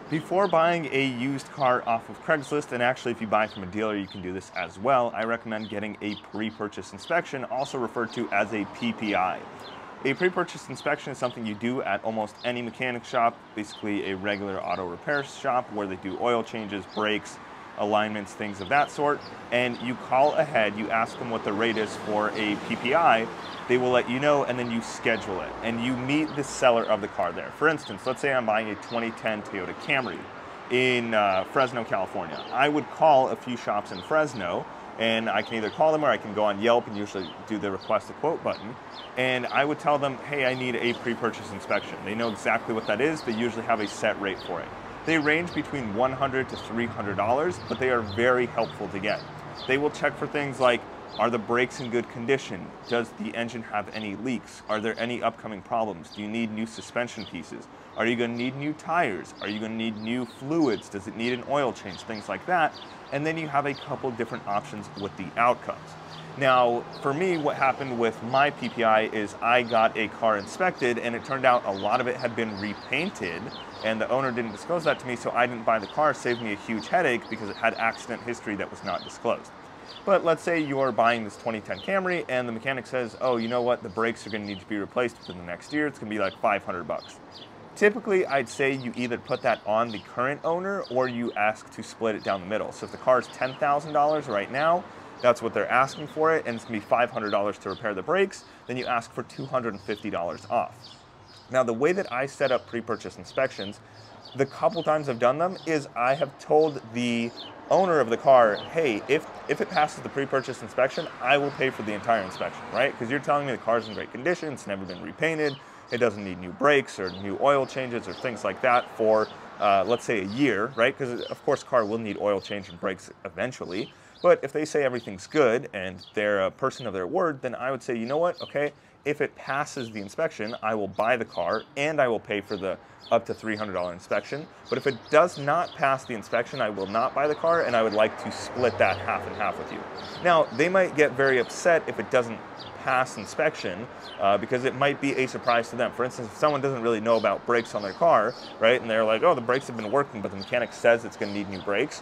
Before buying a used car off of Craigslist, and actually if you buy from a dealer, you can do this as well, I recommend getting a pre-purchase inspection, also referred to as a PPI. A pre-purchase inspection is something you do at almost any mechanic shop, basically a regular auto repair shop where they do oil changes, brakes, alignments, things of that sort, and you call ahead, you ask them what the rate is for a PPI, they will let you know, and then you schedule it, and you meet the seller of the car there. For instance, let's say I'm buying a 2010 Toyota Camry in Fresno, California. I would call a few shops in Fresno, and I can either call them or I can go on Yelp and usually do the request a quote button, and I would tell them, hey, I need a pre-purchase inspection. They know exactly what that is. They usually have a set rate for it. They range between $100 to $300, but they are very helpful to get. They will check for things like, are the brakes in good condition? Does the engine have any leaks? Are there any upcoming problems? Do you need new suspension pieces? Are you going to need new tires? Are you going to need new fluids? Does it need an oil change? Things like that. And then you have a couple different options with the outcomes. Now, for me, what happened with my PPI is I got a car inspected, and it turned out a lot of it had been repainted, and the owner didn't disclose that to me, so I didn't buy the car. It saved me a huge headache because it had accident history that was not disclosed. But let's say you're buying this 2010 Camry and the mechanic says, oh, you know what, the brakes are going to need to be replaced within the next year. It's going to be like 500 bucks. Typically, I'd say you either put that on the current owner or you ask to split it down the middle. So if the car is $10,000 right now, that's what they're asking for it, and it's going to be $500 to repair the brakes, then you ask for $250 off. Now, the way that I set up pre-purchase inspections, the couple times I've done them, is I have told the owner of the car, hey, if it passes the pre-purchase inspection, I will pay for the entire inspection, right? Because you're telling me the car's in great condition, it's never been repainted, it doesn't need new brakes or new oil changes or things like that for, let's say, a year, right? Because, of course, car will need oil change and brakes eventually. But if they say everything's good and they're a person of their word, then I would say, you know what, okay, if it passes the inspection, I will buy the car and I will pay for the up to $300 inspection. But if it does not pass the inspection, I will not buy the car, and I would like to split that half and half with you. Now, they might get very upset if it doesn't pass inspection because it might be a surprise to them. For instance, if someone doesn't really know about brakes on their car, right, and they're like, oh, the brakes have been working, but the mechanic says it's going to need new brakes,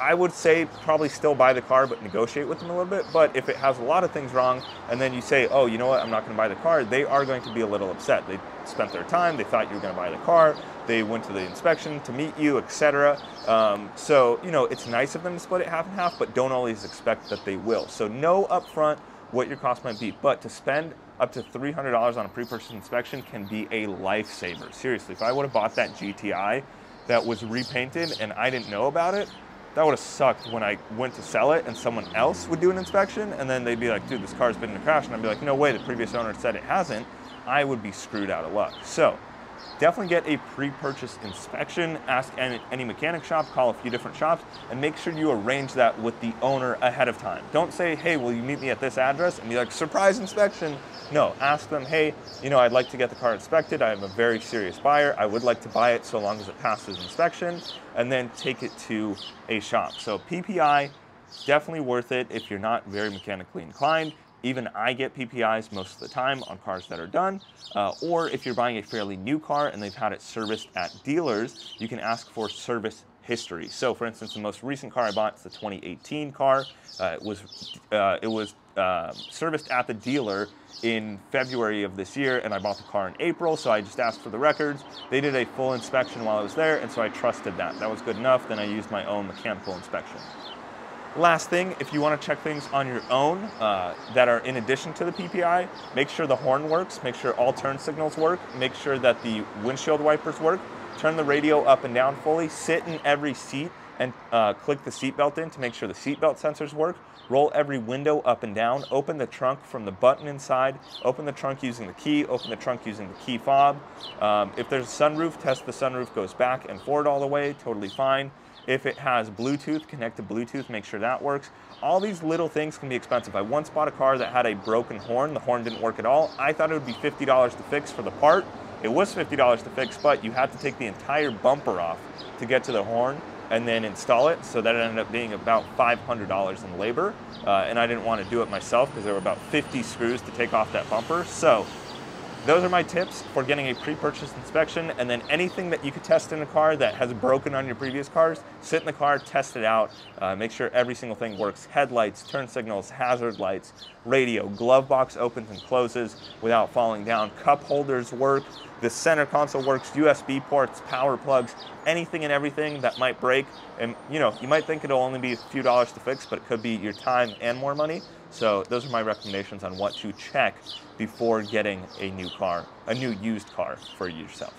I would say probably still buy the car, but negotiate with them a little bit. But if it has a lot of things wrong, and then you say, oh, you know what, I'm not going to buy the car, they are going to be a little upset. They spent their time, they thought you were going to buy the car, they went to the inspection to meet you, etc. So, you know, it's nice of them to split it half and half, but don't always expect that they will. So know upfront what your cost might be, but to spend up to $300 on a pre-purchase inspection can be a lifesaver. Seriously, if I would have bought that GTI that was repainted and I didn't know about it, that would have sucked when I went to sell it and someone else would do an inspection, and then they'd be like, dude, this car's been in a crash, and I'd be like, no way, the previous owner said it hasn't. I would be screwed out of luck. So definitely get a pre-purchase inspection, ask any mechanic shop, call a few different shops, and make sure you arrange that with the owner ahead of time. Don't say, hey, will you meet me at this address? And be like, surprise inspection. No, ask them, hey, you know, I'd like to get the car inspected. I am a very serious buyer. I would like to buy it so long as it passes inspection, and then take it to a shop. So PPI, definitely worth it if you're not very mechanically inclined. Even I get PPIs most of the time on cars that are done, or if you're buying a fairly new car and they've had it serviced at dealers, you can ask for service history. So for instance, the most recent car I bought is the 2018 car. It was serviced at the dealer in February of this year, and I bought the car in April, so I just asked for the records. They did a full inspection while I was there, and so I trusted that. That was good enough. Then I used my own mechanical inspection. Last thing, if you want to check things on your own that are in addition to the PPI, make sure the horn works, make sure all turn signals work, make sure that the windshield wipers work, turn the radio up and down fully, sit in every seat and click the seatbelt in to make sure the seatbelt sensors work, roll every window up and down, open the trunk from the button inside, open the trunk using the key, open the trunk using the key fob. If there's a sunroof, test the sunroof goes back and forward all the way, totally fine. If it has Bluetooth, connect to Bluetooth, make sure that works. All these little things can be expensive. I once bought a car that had a broken horn. The horn didn't work at all. I thought it would be $50 to fix for the part. It was $50 to fix, but you had to take the entire bumper off to get to the horn and then install it. So that ended up being about $500 in labor. And I didn't want to do it myself because there were about 50 screws to take off that bumper. So those are my tips for getting a pre-purchase inspection. And then anything that you could test in a car that has broken on your previous cars, sit in the car, test it out, make sure every single thing works. Headlights, turn signals, hazard lights, radio, glove box opens and closes without falling down, cup holders work, the center console works, USB ports, power plugs, anything and everything that might break. And you know, you might think it'll only be a few dollars to fix, but it could be your time and more money. So those are my recommendations on what to check before getting a new car, a new used car for yourself.